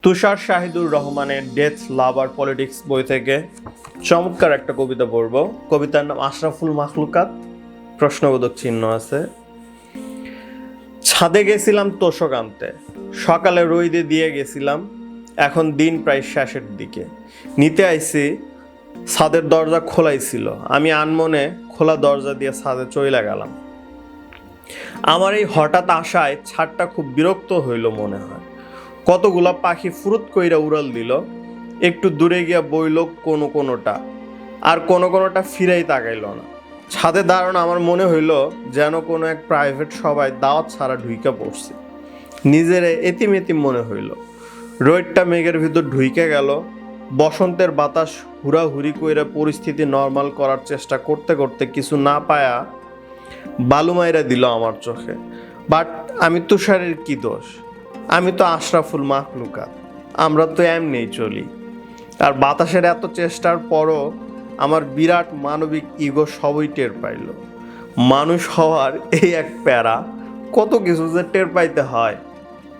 তুষার শাহিদুর রহমানের ডেথ লাভ আর পলিটিক্স বই থেকে চমৎকার একটা কবিতা পড়ব। কবিতার নাম আশরাফুল মাখলুকাত, প্রশ্নবোধক চিহ্ন আছে। ছাদে গেছিলাম তোষক আনতে, সকালে রইদে দিয়ে গেছিলাম, এখন দিন প্রায় শেষের দিকে। নিতে আইছি, ছাদের দরজা খোলাই ছিল, আমি আনমনে খোলা দরজা দিয়ে ছাদে চইলা গেলাম। আমার এই হঠাৎ আশায় ছাদটা খুব বিরক্ত হইল মনে হয়। কতগুলা পাখি ফুরুত কইরা উড়াল দিল, একটু দূরে গিয়া বইল কোনো কোনোটা, আর কোনো কোনোটা ফিরাই তাকাইল না। ছাদে দাঁড়ানো আমার মনে হইল যেন কোনো এক প্রাইভেট সবাই দাওয়াত ছাড়া ঢুইকা পড়ছে। নিজেরে এতিম এতিম মনে হইল। রোদটা মেঘের ভিতর ঢুইকে গেল। বসন্তের বাতাস হুড়াহুড়ি কইরা পরিস্থিতি নর্মাল করার চেষ্টা করতে করতে কিছু না পায়া বালু মাইরা দিল আমার চোখে। বাট আমি তুষারের কি দোষ? আমি তো আশরাফুল মাখলুকাত, আমরা তো এমনিই চলি। আর বাতাসের এত চেষ্টার পরও আমার বিরাট মানবিক ইগো সবই টের পাইল। মানুষ হওয়ার এই এক প্যারা, কত কিছু যে টের পাইতে হয়।